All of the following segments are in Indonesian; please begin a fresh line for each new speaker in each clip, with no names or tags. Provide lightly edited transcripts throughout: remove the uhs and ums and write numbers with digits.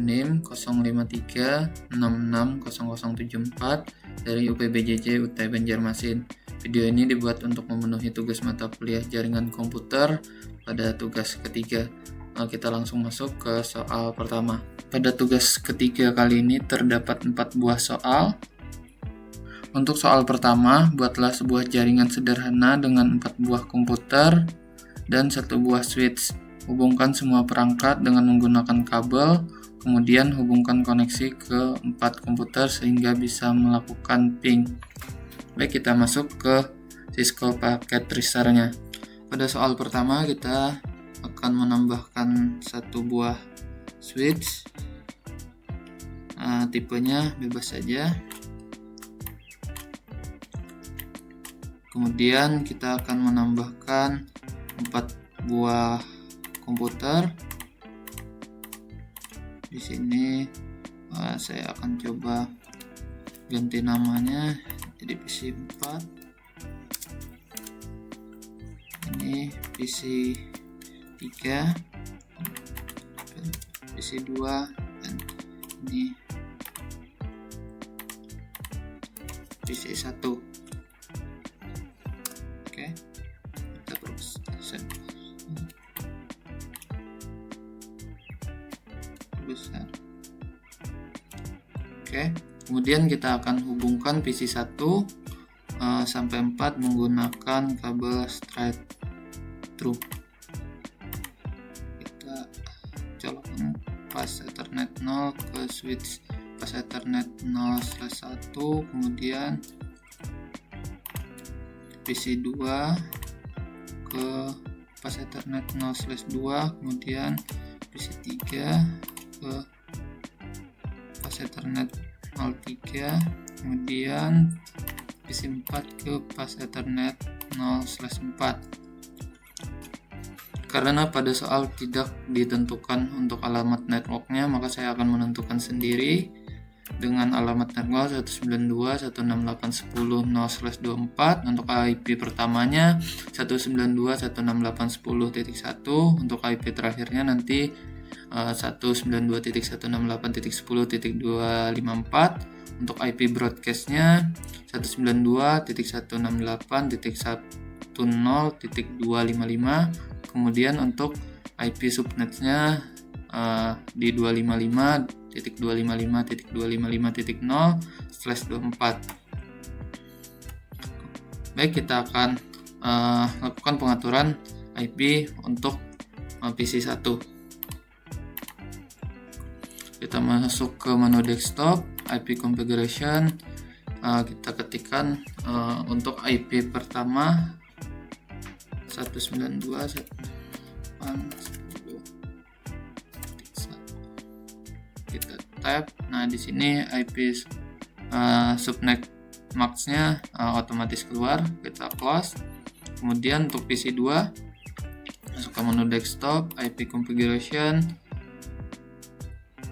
username 053660074 dari UPBJJ UT Banjarmasin. Video ini dibuat untuk memenuhi tugas mata kuliah jaringan komputer pada tugas ketiga. Kita langsung masuk ke soal pertama. Pada tugas ketiga kali ini terdapat 4 buah soal. Untuk soal pertama, buatlah sebuah jaringan sederhana dengan 4 buah komputer dan 1 buah switch. Hubungkan semua perangkat dengan menggunakan kabel, kemudian hubungkan koneksi ke 4 komputer sehingga bisa melakukan ping. Baik, kita masuk ke Cisco Packet Tracer-nya. Pada soal pertama kita akan menambahkan 1 buah switch. Tipenya bebas saja. Kemudian kita akan menambahkan 4 buah komputer. Di sini saya akan coba ganti namanya jadi PC 4. Ini PC 3, PC 2, dan ini PC 1. Oke, kita terus besar. Oke, kemudian kita akan hubungkan PC 1 sampai 4 menggunakan kabel straight through. Kita colokkan pas Ethernet 0 ke switch pas Ethernet 0/1, kemudian PC 2 ke pas Ethernet 0/2, kemudian PC 3 ke pas Ethernet 03, kemudian PC 4 ke pas Ethernet 0/4. Karena pada soal tidak ditentukan untuk alamat networknya, maka saya akan menentukan sendiri dengan alamat network 192.168.10.0/24. Untuk IP pertamanya 192.168.10.1, untuk IP terakhirnya nanti 192.168.10.254. Untuk IP broadcastnya 192.168.10.255. Kemudian untuk IP subnetnya di 255.255.255.0/24. Baik, kita akan lakukan pengaturan IP untuk PC 1. Kita masuk ke menu desktop, IP configuration. Kita ketikkan untuk IP pertama 192.168.10.1. Kita tab. Nah, di sini IP subnet max-nya otomatis keluar. Kita close. Kemudian untuk PC 2 masuk ke menu desktop, IP configuration.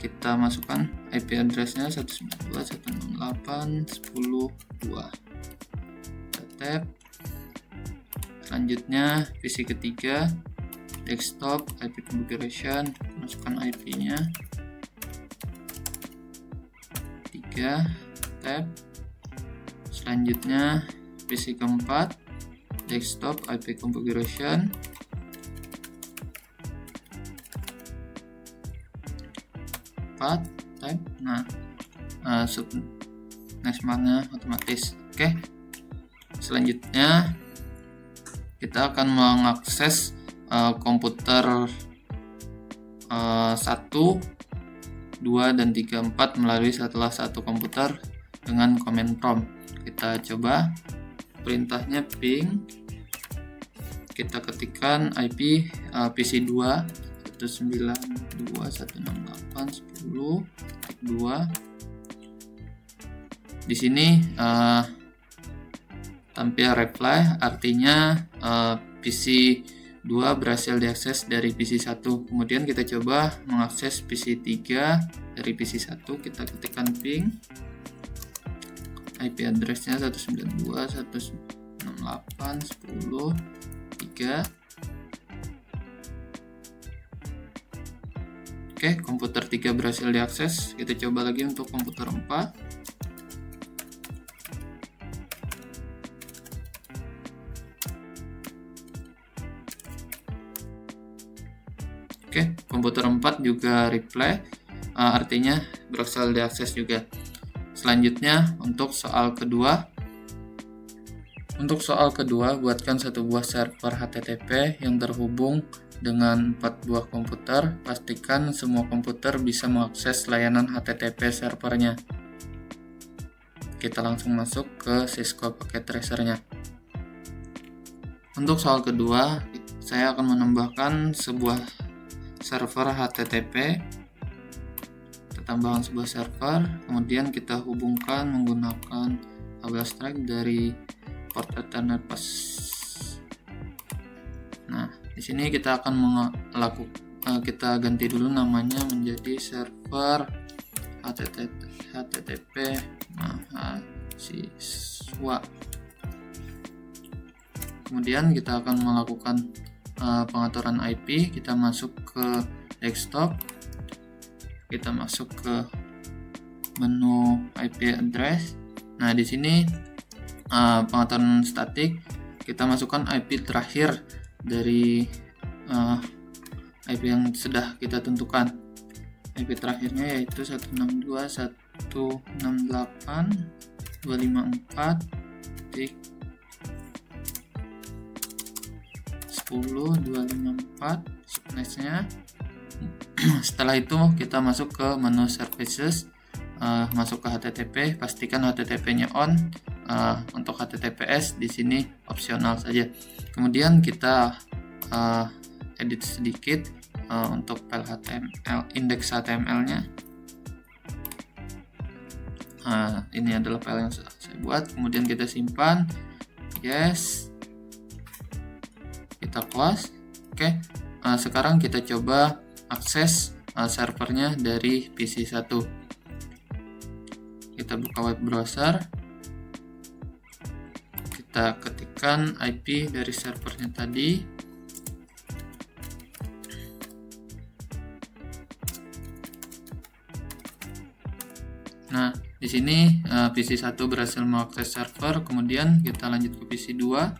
Kita masukkan IP address-nya 192.168.10.2. Kita tab. Selanjutnya PC ketiga, desktop, IP configuration, masukkan IP-nya 3, tab. Selanjutnya PC keempat, desktop, IP configuration, 4, tab. Nah, subnetmark-nya otomatis. Oke. Selanjutnya kita akan mengakses komputer 1, 2, dan 3, 4 melalui salah satu komputer dengan command prompt. Kita coba perintahnya ping. Kita ketikkan IP PC 2 192.168.10.2. Di sini tampil reply, artinya PC 2 berhasil diakses dari PC 1. Kemudian kita coba mengakses PC 3 dari PC 1. Kita ketikkan ping, IP address-nya 192.168.10.3. Oke, komputer 3 berhasil diakses. Kita coba lagi untuk komputer 4. Oke, komputer 4 juga reply, artinya berhasil diakses juga. Selanjutnya untuk soal kedua. Untuk soal kedua, buatkan satu buah server HTTP yang terhubung dengan 4 buah komputer. Pastikan semua komputer bisa mengakses layanan HTTP servernya. Kita langsung masuk ke Cisco Packet Tracer-nya. Untuk soal kedua, saya akan menambahkan sebuah server HTTP. Kita tambahkan sebuah server, kemudian kita hubungkan menggunakan kabel strike dari port Ethernet bus. Nah, di sini kita akan kita ganti dulu namanya menjadi server HTTP mahasiswa. Kemudian kita akan melakukan pengaturan IP. Kita masuk ke desktop, kita masuk ke menu IP address. Nah, di sini pengaturan statik, kita masukkan IP terakhir dari IP yang sudah kita tentukan. IP terakhirnya yaitu 192.168.10.254 subnetnya. Setelah itu kita masuk ke menu services, masuk ke HTTP, pastikan HTTP-nya on. Untuk HTTPS di sini opsional saja. Kemudian kita edit sedikit untuk file HTML, indeks HTML-nya. Ini adalah file yang sudah saya buat. Kemudian kita simpan, yes, kita close. Oke, sekarang kita coba akses servernya dari PC 1. Kita buka web browser, kita ketikkan IP dari servernya tadi. Nah, di sini PC 1 berhasil mengakses server. Kemudian kita lanjut ke PC 2.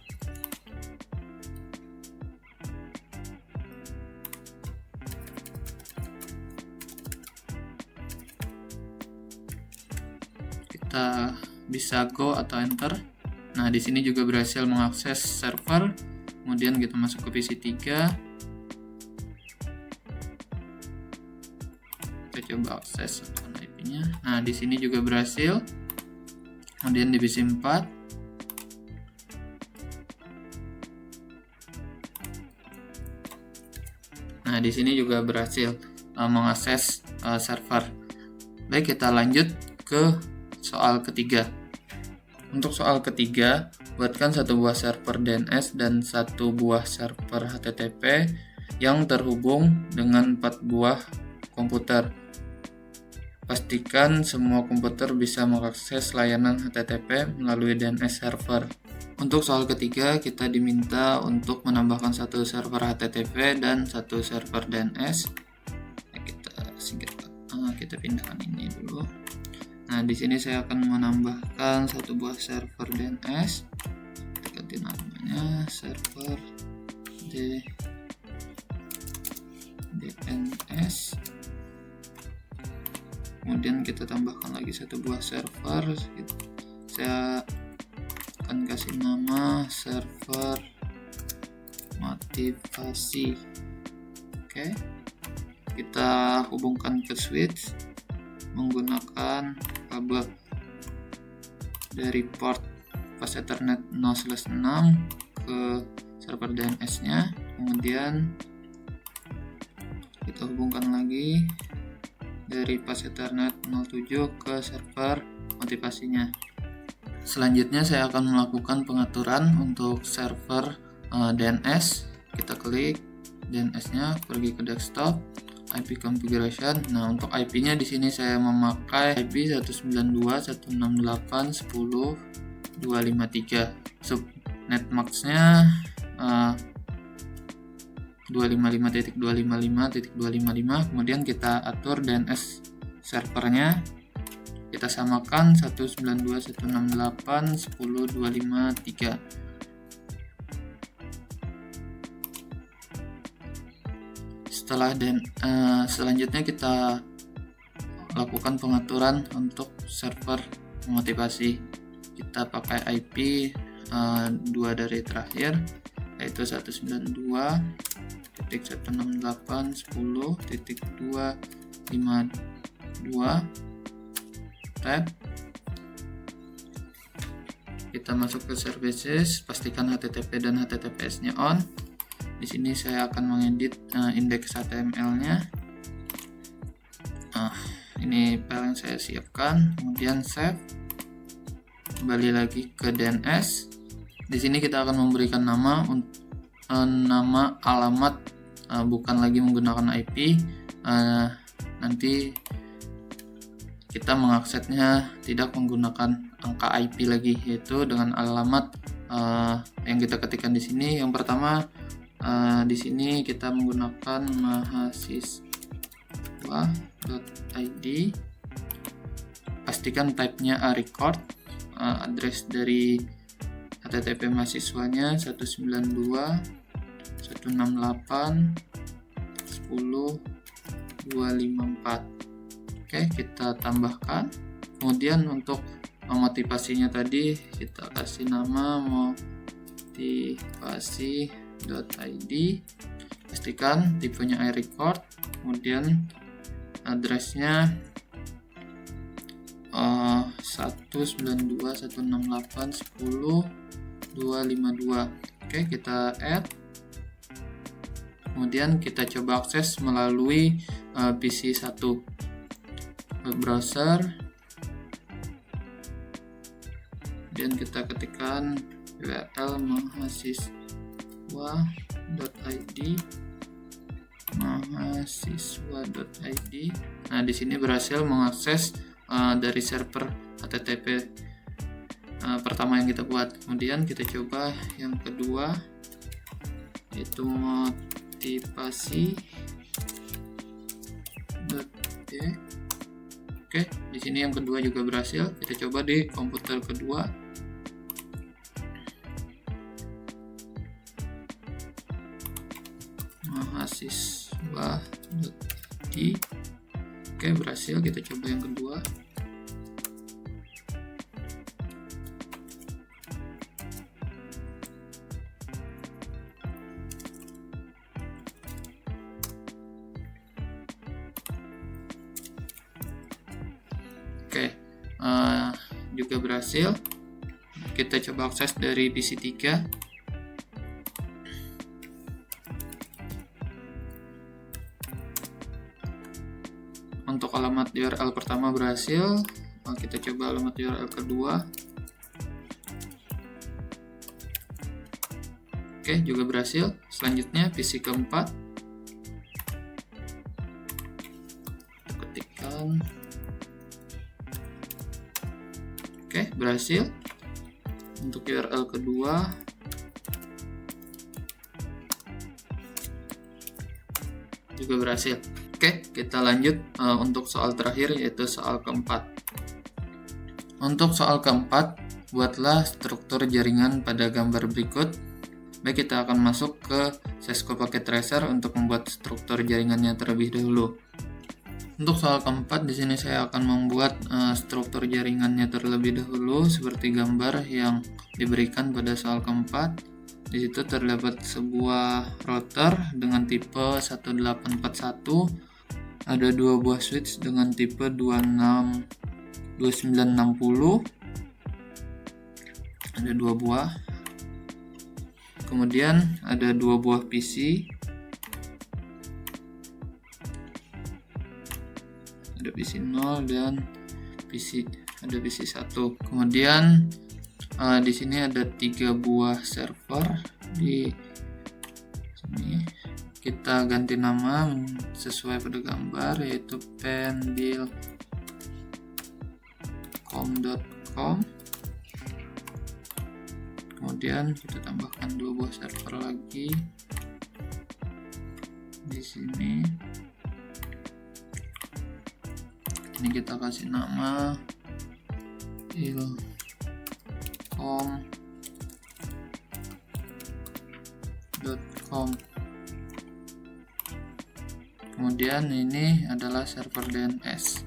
Kita bisa go atau enter. Nah, di sini juga berhasil mengakses server. Kemudian kita masuk ke PC 3. Kita coba akses IP-nya. Nah, di sini juga berhasil. Kemudian di PC 4. Nah, di sini juga berhasil mengakses server. Baik, kita lanjut ke soal ketiga. Untuk soal ketiga, buatkan satu buah server DNS dan satu buah server HTTP yang terhubung dengan 4 buah komputer. Pastikan semua komputer bisa mengakses layanan HTTP melalui DNS server. Untuk soal ketiga, kita diminta untuk menambahkan satu server HTTP dan satu server DNS. Kita pindahkan ini dulu. Nah, di sini saya akan menambahkan satu buah server DNS. Kita ganti namanya server DNS. Kemudian kita tambahkan lagi satu buah server. Saya akan kasih nama server motivasi. Oke. Kita hubungkan ke switch menggunakan kabel dari port pas Ethernet 0/6 ke server DNS-nya. Kemudian kita hubungkan lagi dari pas Ethernet 07 ke server motivasinya. Selanjutnya saya akan melakukan pengaturan untuk server DNS. Kita klik DNS-nya, pergi ke desktop, IP configuration. Nah, untuk IP-nya di sini saya memakai IP 192.168.10.253. Subnet max-nya 255.255.255, kemudian kita atur DNS servernya, kita samakan 192.168.10.253. Selanjutnya kita lakukan pengaturan untuk server motivasi. Kita pakai IP 2 dari terakhir, yaitu 192.168.10.252. Tab, kita masuk ke services, pastikan HTTP dan HTTPS-nya on. Di sini saya akan mengedit indeks HTML-nya. Ini file yang saya siapkan, kemudian save. Kembali lagi ke DNS. Di sini kita akan memberikan nama alamat, bukan lagi menggunakan IP. Nanti kita mengaksesnya tidak menggunakan angka IP lagi, yaitu dengan alamat yang kita ketikkan di sini. Yang pertama, di sini kita menggunakan mahasiswa.id. Pastikan type-nya record. Address dari HTTP mahasiswanya 192.168.10.254. Oke, kita tambahkan. Kemudian untuk motivasinya tadi kita kasih nama motivasi.id. Pastikan tipenya iRecord. Kemudian addressnya 192.168.10.252. Oke, kita add. Kemudian kita coba akses melalui PC 1 web browser. Kemudian kita ketikkan URL mahasiswa.id. Nah, di sini berhasil mengakses dari server HTTP pertama yang kita buat. Kemudian kita coba yang kedua, yaitu motivasi.d. Oke, di sini yang kedua juga berhasil. Kita coba di komputer kedua. mahasiswa.d. Oke, berhasil. Kita coba yang kedua. Oke, juga berhasil. Kita coba akses dari PC 3. Untuk alamat URL pertama berhasil. Kita coba alamat URL kedua. Oke, juga berhasil. Selanjutnya PC keempat. Kita ketikkan. Oke, berhasil. Untuk URL kedua juga berhasil. Oke, kita lanjut untuk soal terakhir, yaitu soal keempat. Untuk soal keempat, buatlah struktur jaringan pada gambar berikut. Baik, kita akan masuk ke Cisco Packet Tracer untuk membuat struktur jaringannya terlebih dahulu. Untuk soal keempat, di sini saya akan membuat struktur jaringannya terlebih dahulu seperti gambar yang diberikan pada soal keempat. Di situ terdapat sebuah router dengan tipe 1841, ada dua buah switch dengan tipe 2960, ada dua buah. Kemudian ada dua buah PC. Ada PC 0 dan PC 1. Kemudian di sini ada 3 buah server. Di sini kita ganti nama sesuai pada gambar, yaitu pendil.com. Kemudian kita tambahkan 2 buah server lagi. di sini. Ini kita kasih nama ilcom.com. Kemudian ini adalah server DNS.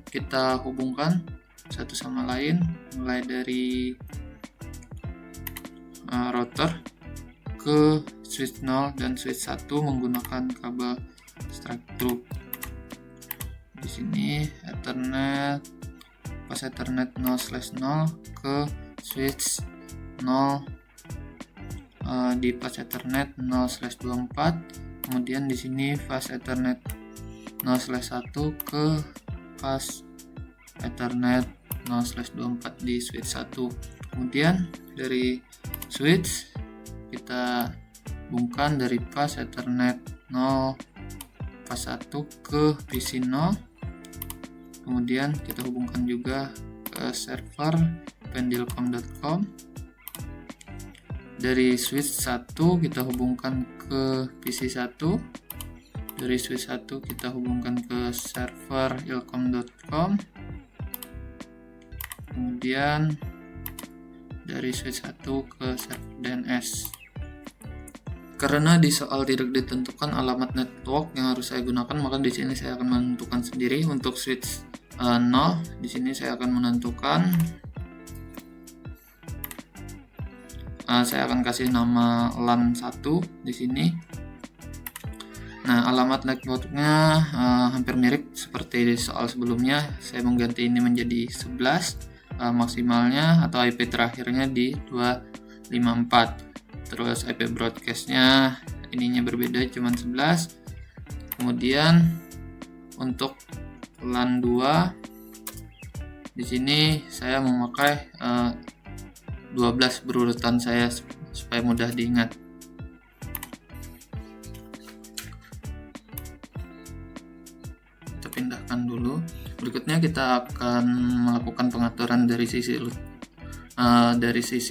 Kita hubungkan satu sama lain, mulai dari router ke switch 0 dan switch 1 menggunakan kabel straight through. Di sini Ethernet, pas Ethernet 0/0 ke switch 0 di pas Ethernet 0/24. Kemudian di sini pas Ethernet 0/1 ke pas Ethernet 0/24 di switch 1. Kemudian dari switch kita hubungkan dari pas Ethernet 0 pas 1 ke PC 0. Kemudian kita hubungkan juga ke server pendilcom.com. Dari switch 1 kita hubungkan ke PC 1. Dari switch 1 kita hubungkan ke server ilcom.com. Kemudian dari switch 1 ke server DNS. Karena di soal tidak ditentukan alamat network yang harus saya gunakan, maka di sini saya akan menentukan sendiri. Untuk switch 0, di sini saya akan menentukan, saya akan kasih nama LAN 1 di sini. Nah, alamat networknya hampir mirip seperti di soal sebelumnya. Saya mengganti ini menjadi 11, maksimalnya atau IP terakhirnya di 254. Terus IP broadcastnya ininya berbeda, cuma 11. Kemudian untuk LAN 2 di sini saya memakai 12 berurutan saya supaya mudah diingat. Pindahkan dulu. Berikutnya kita akan melakukan pengaturan dari sisi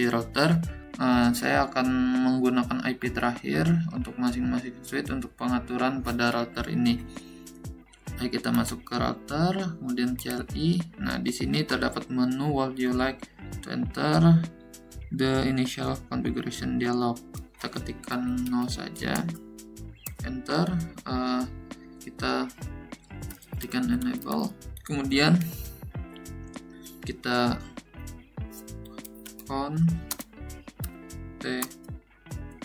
router. Saya akan menggunakan IP terakhir untuk masing-masing switch untuk pengaturan pada router ini. Baik, kita masuk ke router, kemudian CLI. Nah, di sini terdapat menu would you like to enter the initial configuration dialog. Kita ketikkan no saja, enter. Kita ketikkan enable, kemudian kita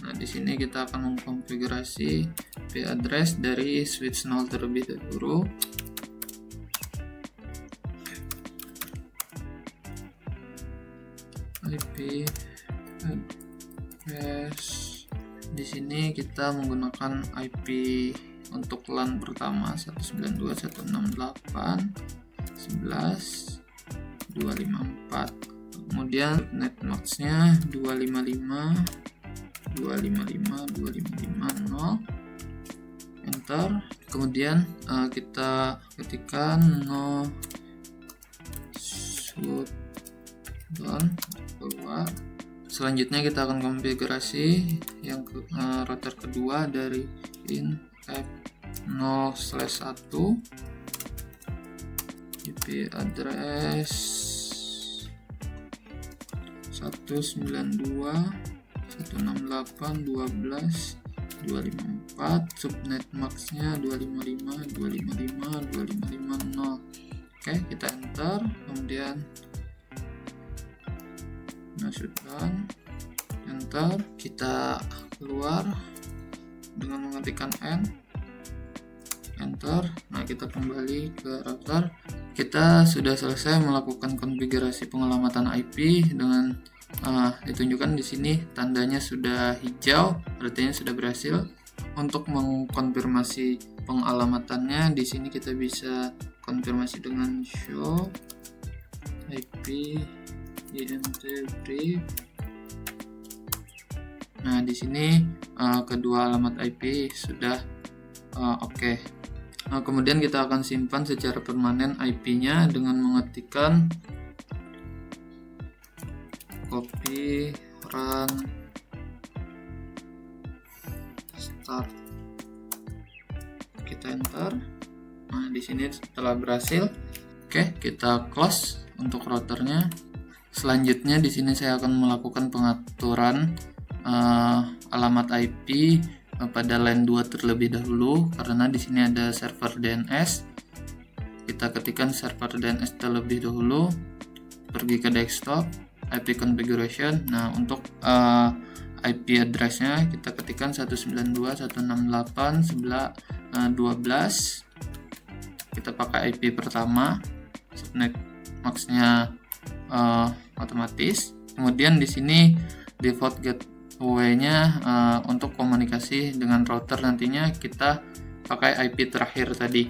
Nah, di sini kita akan mengkonfigurasi IP address dari switch 0 terlebih dahulu. IP address di sini kita menggunakan IP untuk LAN pertama 192.168.11.254. Kemudian netmaxnya 255.255.255.0. Enter. Kemudian kita ketikkan no shutdown, keluar. Selanjutnya kita akan konfigurasi yang router kedua dari F0/1, IP address 192.168.12.254, subnet maxnya 255.255.255.0. Oke, kita enter, kemudian shutdown, enter, kita keluar dengan mengetikkan enter. Nah, kita kembali ke router. Kita sudah selesai melakukan konfigurasi pengelamatan IP dengan ditunjukkan di sini tandanya sudah hijau, artinya sudah berhasil. Untuk mengkonfirmasi pengalamatannya, di sini kita bisa konfirmasi dengan show IP int brief. Nah, di sini kedua alamat IP sudah oke. Nah, kemudian kita akan simpan secara permanen IP-nya dengan mengetikkan copy run start. Kita enter. Nah, di sini setelah berhasil, oke, kita close untuk routernya. Selanjutnya di sini saya akan melakukan pengaturan alamat IP pada LAN 2 terlebih dahulu, karena di sini ada server DNS. Kita ketikkan server DNS terlebih dahulu, pergi ke desktop, IP configuration. Nah, untuk IP address-nya kita ketikkan 192.168.12. Kita pakai IP pertama, subnet max-nya otomatis. Kemudian di sini default gateway-nya untuk komunikasi dengan router nantinya kita pakai IP terakhir tadi,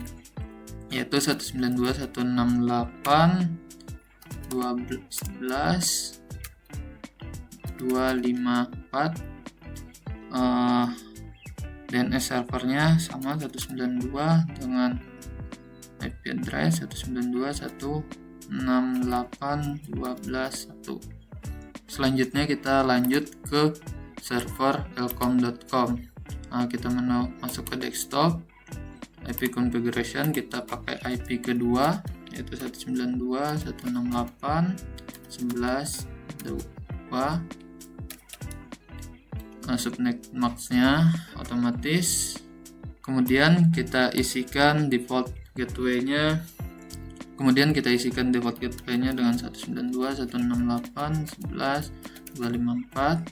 yaitu 192.168.11.254. DNS servernya sama 192 dengan IP address 192.168.12.1. Selanjutnya kita lanjut ke server elcom.com. Kita masuk ke desktop, IP configuration, kita pakai IP kedua yaitu 192.168.11.2. Subnet max-nya otomatis. Kemudian kita isikan default gateway-nya. Kemudian kita isikan default gateway-nya dengan 192.168.11.254.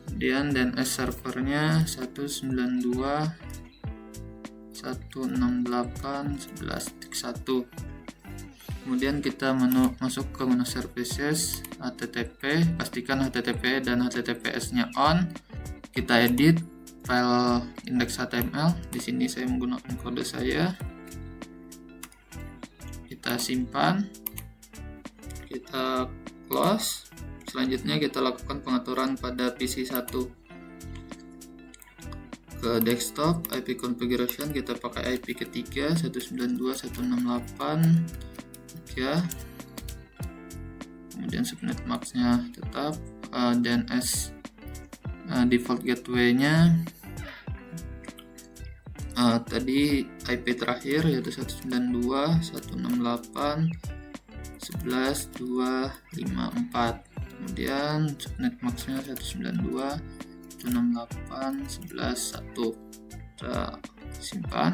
Kemudian DNS servernya 192.168.11.1. Kemudian kita masuk ke menu services, HTTP, pastikan HTTP dan HTTPS-nya on. Kita edit file index.html. Di sini saya menggunakan kode saya. Kita simpan, kita close. Selanjutnya kita lakukan pengaturan pada PC1. Ke desktop, IP configuration kita pakai IP ketiga 192.168.3. Kemudian subnet max-nya tetap, DNS default gateway-nya tadi IP terakhir yaitu 192.168.11.254. Kemudian subnet max-nya 192.168.11.1. Kita simpan.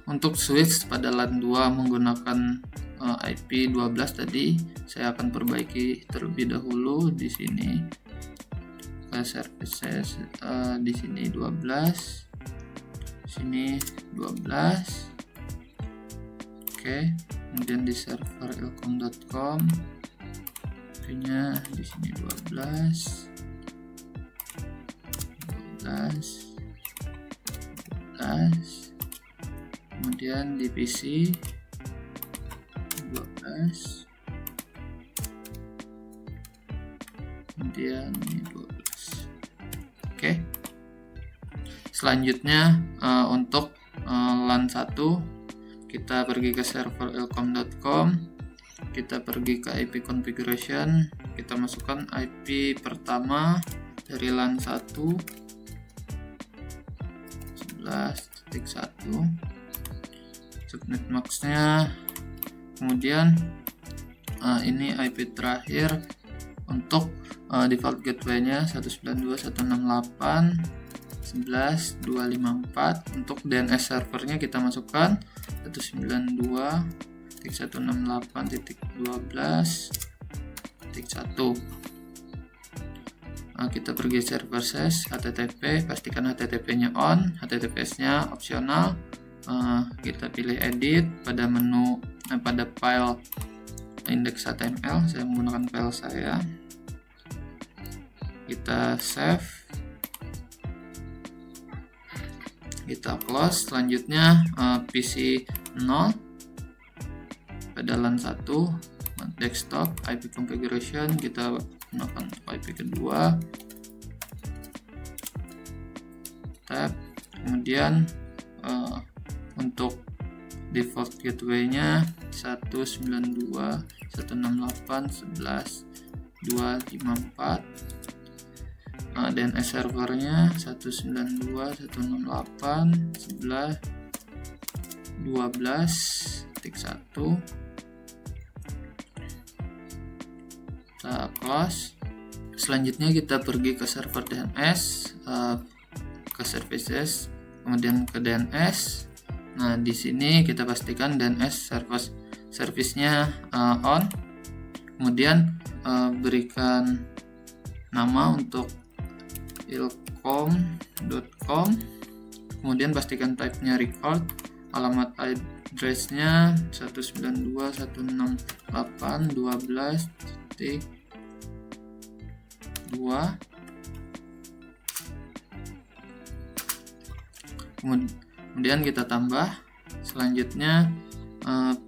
Untuk switch pada LAN 2 menggunakan IP 12 tadi, saya akan perbaiki terlebih dahulu di sini ke services, di sini 12, sini 12. Oke, kemudian di server elcom.com IP-nya di sini 12, kemudian di PC 12, kemudian ini 12. Oke. Selanjutnya untuk LAN 1 kita pergi ke server elcom.com, kita pergi ke IP configuration, kita masukkan IP pertama dari LAN 1 11.1, subnet max-nya. Kemudian ini IP terakhir untuk default gateway-nya 192.168.11.254. Untuk DNS servernya kita masukkan 192.168.12.1. Kita pergi server ses HTTP, pastikan HTTP-nya on, HTTPS-nya opsional. Kita pilih edit pada menu pada file index.html, saya menggunakan file saya. Kita save, kita close. Selanjutnya PC 0 pada LAN 1 desktop, IP configuration kita gunakan IP kedua, tab. Kemudian untuk default gateway-nya 192.168.11.254, DNS servernya 192.168.11.12.1. Kita close. Selanjutnya kita pergi ke server DNS, ke services, kemudian ke DNS. Nah, di sini kita pastikan DNS service-nya on. Kemudian berikan nama untuk ilcom.com. Kemudian pastikan type-nya record. Alamat address-nya 192.168.12.2. Kemudian kita tambah selanjutnya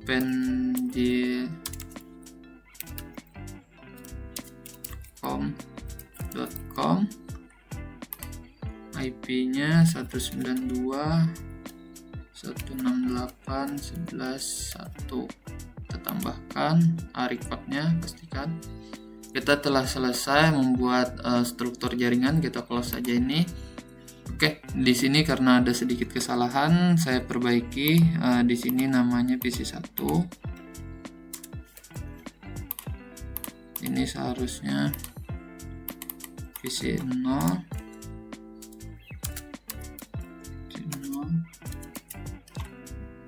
pendilcom.com, IP-nya 192.168.11.1. Kita tambahkan record-nya, pastikan. Kita telah selesai membuat struktur jaringan. Kita close saja ini. Oke, di sini karena ada sedikit kesalahan, saya perbaiki. Di sini namanya PC1. Ini seharusnya PC0.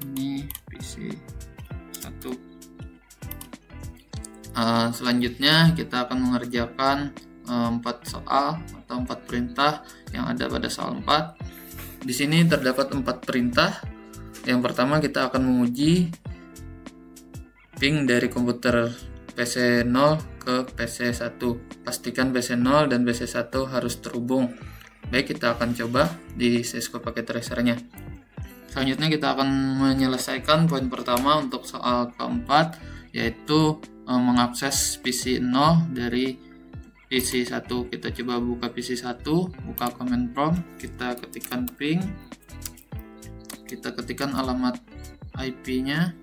Ini PC1. Selanjutnya kita akan mengerjakan 4 soal atau 4 perintah yang ada pada soal 4. Di sini terdapat 4 perintah. Yang pertama kita akan menguji ping dari komputer PC0 ke PC1. Pastikan PC0 dan PC1 harus terhubung. Baik, kita akan coba di Cisco Packet Tracer-nya. Selanjutnya kita akan menyelesaikan poin pertama untuk soal keempat, yaitu mengakses PC0 dari PC1. Kita coba buka PC1, buka command prompt, kita ketikkan ping, kita ketikkan alamat IP-nya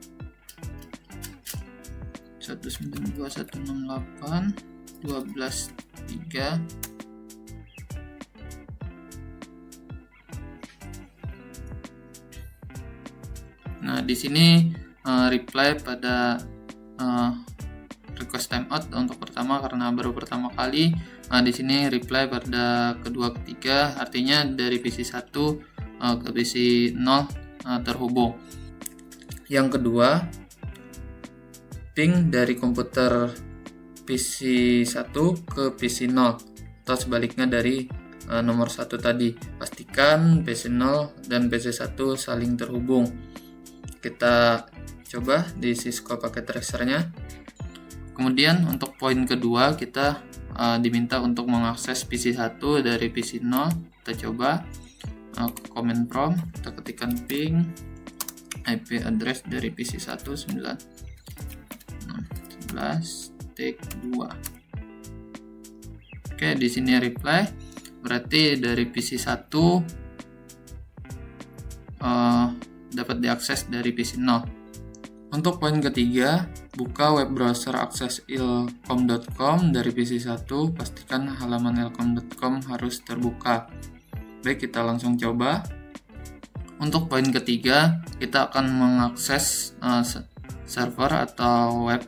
192.168.12.3. Nah, di sini reply pada request timeout untuk pertama karena baru pertama kali. Di sini reply pada kedua, ketiga, artinya dari PC1 ke PC0 terhubung. Yang kedua, ping dari komputer PC1 ke PC0 atau sebaliknya dari nomor 1 tadi. Pastikan PC0 dan PC1 saling terhubung. Kita coba di Cisco Packet Tracer-nya. Kemudian untuk poin kedua kita diminta untuk mengakses PC1 dari PC0. Kita coba ke command prompt, kita ketikkan ping IP address dari PC1 9.11.2. Oke, di sini reply berarti dari PC1 dapat diakses dari PC0. Untuk poin ketiga, buka web browser akses ilcom.com dari PC1, pastikan halaman ilcom.com harus terbuka. Baik, kita langsung coba. Untuk poin ketiga, kita akan mengakses server atau web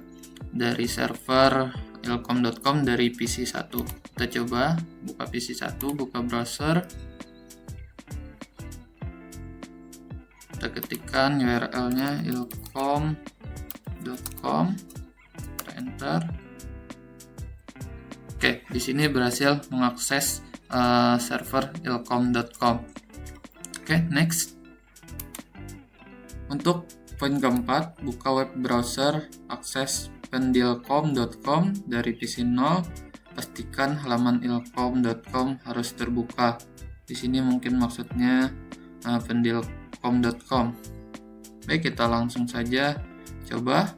dari server ilcom.com dari PC1. Kita coba buka PC1, buka browser. Kita ketikkan URL-nya ilcom.com, enter. Oke, di sini berhasil mengakses server ilcom.com. Oke, next. Untuk poin keempat, buka web browser akses pendilcom.com dari PC0. Pastikan halaman ilcom.com harus terbuka. Di sini mungkin maksudnya pendilcom.com. Baik, kita langsung saja coba.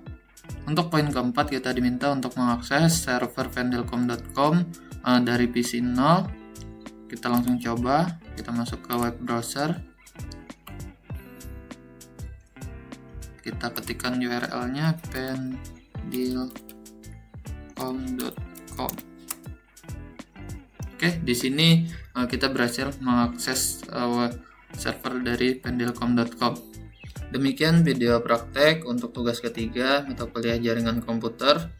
Untuk poin keempat, kita diminta untuk mengakses server pendilcom.com dari PC0. Kita langsung coba Kita masuk ke web browser. Kita ketikkan URL-nya pendilcom.com. Oke, di sini kita berhasil mengakses server dari pendilcom.com. Demikian video praktek untuk tugas ketiga mata kuliah jaringan komputer.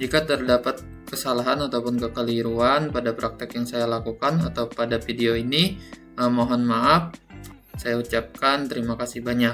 Jika terdapat kesalahan ataupun kekeliruan pada praktek yang saya lakukan atau pada video ini, mohon maaf. Saya ucapkan terima kasih banyak.